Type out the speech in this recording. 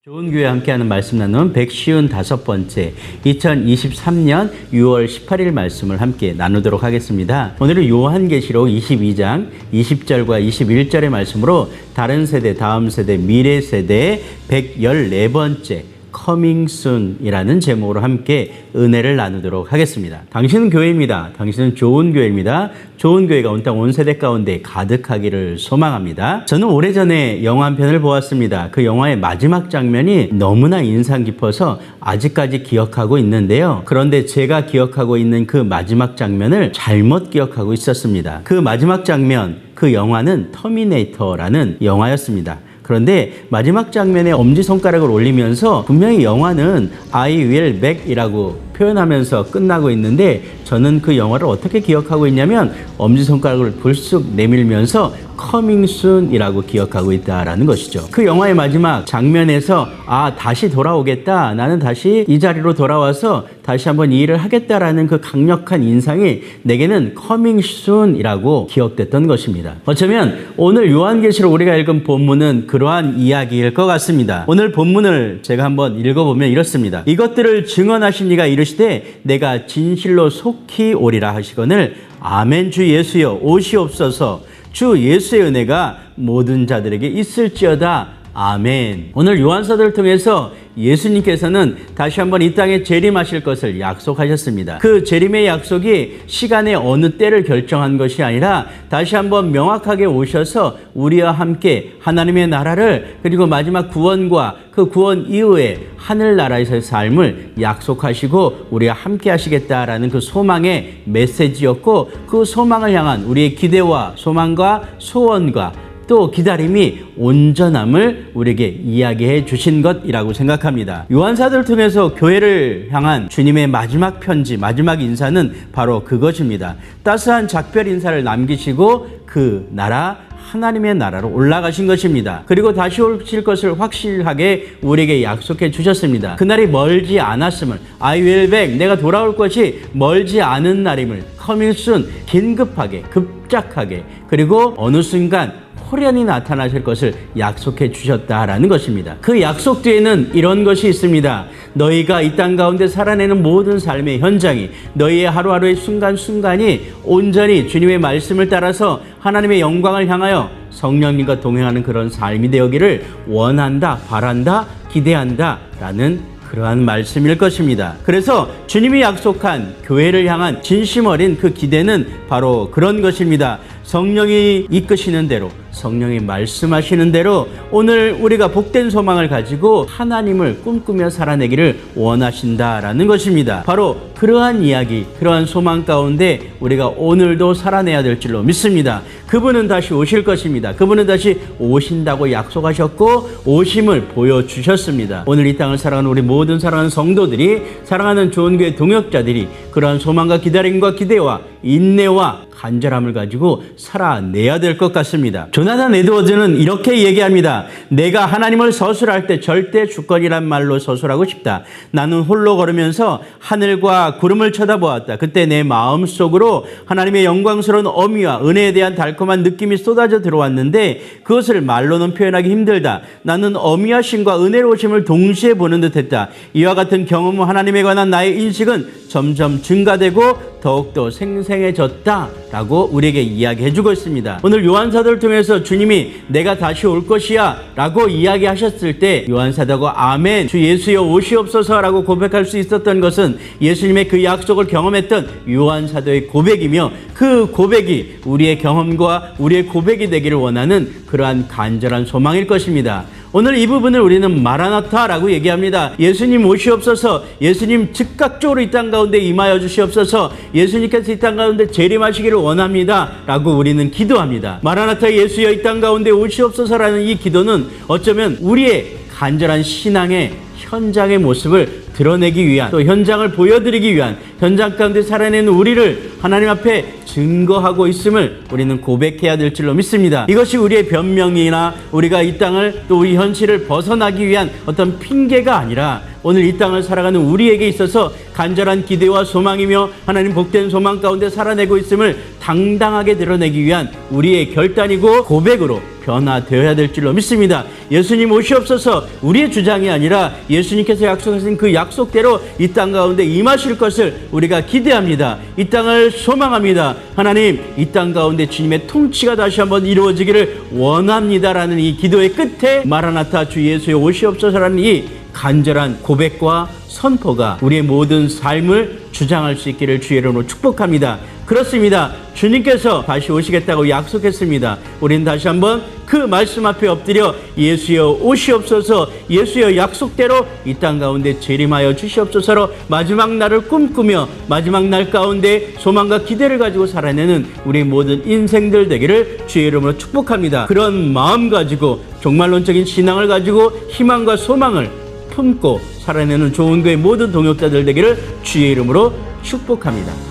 좋은 교회 함께하는 말씀 나눔 155번째 2023년 6월 18일 말씀을 함께 나누도록 하겠습니다. 오늘은 요한계시록 22장 20절과 21절의 말씀으로 다른 세대, 다음 세대, 미래 세대 114번째 Coming Soon이라는 제목으로 함께 은혜를 나누도록 하겠습니다. 당신은 교회입니다. 당신은 좋은 교회입니다. 좋은 교회가 온 땅 온 세대 가운데 가득하기를 소망합니다. 저는 오래전에 영화 한 편을 보았습니다. 그 영화의 마지막 장면이 너무나 인상 깊어서 아직까지 기억하고 있는데요. 그런데 제가 기억하고 있는 그 마지막 장면을 잘못 기억하고 있었습니다. 그 마지막 장면, 그 영화는 터미네이터라는 영화였습니다. 그런데 마지막 장면에 엄지손가락을 올리면서 분명히 영화는 I will back 이라고 표현하면서 끝나고 있는데 저는 그 영화를 어떻게 기억하고 있냐면 엄지손가락을 불쑥 내밀면서 Coming Soon 이라고 기억하고 있다라는 것이죠. 그 영화의 마지막 장면에서 다시 돌아오겠다. 나는 다시 이 자리로 돌아와서 다시 한번 이 일을 하겠다라는 그 강력한 인상이 내게는 Coming Soon 이라고 기억됐던 것입니다. 어쩌면 오늘 요한계시록 우리가 읽은 본문은 그러한 이야기일 것 같습니다. 오늘 본문을 제가 한번 읽어보면 이렇습니다. 이것들을 증언하신 이가 이르시되 내가 진실로 속히 오리라 하시거늘 아멘. 주 예수여 오시옵소서. 주 예수의 은혜가 모든 자들에게 있을지어다. 아멘. 오늘 요한서들을 통해서 예수님께서는 다시 한번 이 땅에 재림하실 것을 약속하셨습니다. 그 재림의 약속이 시간의 어느 때를 결정한 것이 아니라 다시 한번 명확하게 오셔서 우리와 함께 하나님의 나라를 그리고 마지막 구원과 그 구원 이후에 하늘나라에서의 삶을 약속하시고 우리와 함께 하시겠다라는 그 소망의 메시지였고 그 소망을 향한 우리의 기대와 소망과 소원과 또 기다림이 온전함을 우리에게 이야기해 주신 것이라고 생각합니다. 요한사도를 통해서 교회를 향한 주님의 마지막 편지, 마지막 인사는 바로 그것입니다. 따스한 작별 인사를 남기시고 그 나라, 하나님의 나라로 올라가신 것입니다. 그리고 다시 오실 것을 확실하게 우리에게 약속해 주셨습니다. 그날이 멀지 않았음을, I will back, 내가 돌아올 것이 멀지 않은 날임을, coming soon, 긴급하게, 급작하게, 그리고 어느 순간 호련히 나타나실 것을 약속해 주셨다라는 것입니다. 그 약속 뒤에는 이런 것이 있습니다. 너희가 이 땅 가운데 살아내는 모든 삶의 현장이, 너희의 하루하루의 순간순간이 온전히 주님의 말씀을 따라서 하나님의 영광을 향하여 성령님과 동행하는 그런 삶이 되기를 원한다, 바란다, 기대한다 라는 그러한 말씀일 것입니다. 그래서 주님이 약속한 교회를 향한 진심 어린 그 기대는 바로 그런 것입니다. 성령이 이끄시는 대로, 성령이 말씀하시는 대로 오늘 우리가 복된 소망을 가지고 하나님을 꿈꾸며 살아내기를 원하신다라는 것입니다. 바로 그러한 이야기, 그러한 소망 가운데 우리가 오늘도 살아내야 될 줄로 믿습니다. 그분은 다시 오실 것입니다. 그분은 다시 오신다고 약속하셨고 오심을 보여주셨습니다. 오늘 이 땅을 살아가는 우리 모든 사랑하는 성도들이, 사랑하는 좋은 교회 동역자들이 그러한 소망과 기다림과 기대와 인내와 간절함을 가지고 살아내야 될 것 같습니다. 조나단 에드워즈는 이렇게 얘기합니다. 내가 하나님을 서술할 때 절대 주권이란 말로 서술하고 싶다. 나는 홀로 걸으면서 하늘과 구름을 쳐다보았다. 그때 내 마음속으로 하나님의 영광스러운 어미와 은혜에 대한 달콤한 느낌이 쏟아져 들어왔는데 그것을 말로는 표현하기 힘들다. 나는 어미와 신과 은혜로우심을 동시에 보는 듯했다. 이와 같은 경험은 하나님에 관한 나의 인식은 점점 증가되고 더욱더 생생해졌다라고 우리에게 이야기해 주고 있습니다. 오늘 요한사도를 통해서 주님이 내가 다시 올 것이야 라고 이야기하셨을 때 요한사도가 아멘, 주 예수여 오시옵소서 라고 고백할 수 있었던 것은 예수님의 그 약속을 경험했던 요한사도의 고백이며 그 고백이 우리의 경험과 우리의 고백이 되기를 원하는 그러한 간절한 소망일 것입니다. 오늘 이 부분을 우리는 마라나타라고 얘기합니다. 예수님 오시옵소서, 예수님 즉각적으로 이 땅 가운데 임하여 주시옵소서, 예수님께서 이 땅 가운데 재림하시기를 원합니다 라고 우리는 기도합니다. 마라나타 예수여 이 땅 가운데 오시옵소서라는 이 기도는 어쩌면 우리의 간절한 신앙의 현장의 모습을 드러내기 위한, 또 현장을 보여드리기 위한, 현장 가운데 살아내는 우리를 하나님 앞에 증거하고 있음을 우리는 고백해야 될 줄로 믿습니다. 이것이 우리의 변명이나 우리가 이 땅을, 또 우리 현실을 벗어나기 위한 어떤 핑계가 아니라 오늘 이 땅을 살아가는 우리에게 있어서 간절한 기대와 소망이며 하나님 복된 소망 가운데 살아내고 있음을 당당하게 드러내기 위한 우리의 결단이고 고백으로 변화되어야 될 줄로 믿습니다. 예수님 오시옵소서 우리의 주장이 아니라 예수님께서 약속하신 그 약속대로 이 땅 가운데 임하실 것을 우리가 기대합니다. 이 땅을 소망합니다. 하나님, 이 땅 가운데 주님의 통치가 다시 한번 이루어지기를 원합니다라는 이 기도의 끝에 마라나타 주 예수의 오시옵소서라는 이 간절한 고백과 선포가 우리의 모든 삶을 주장할 수 있기를 주의 이름으로 축복합니다. 그렇습니다. 주님께서 다시 오시겠다고 약속했습니다. 우리는 다시 한번 그 말씀 앞에 엎드려 예수여 오시옵소서, 예수여 약속대로 이 땅 가운데 재림하여 주시옵소서로 마지막 날을 꿈꾸며 마지막 날 가운데 소망과 기대를 가지고 살아내는 우리 모든 인생들 되기를 주의 이름으로 축복합니다. 그런 마음 가지고 종말론적인 신앙을 가지고 희망과 소망을 품고 살아내는 좋은 교회 모든 동역자들 되기를 주의 이름으로 축복합니다.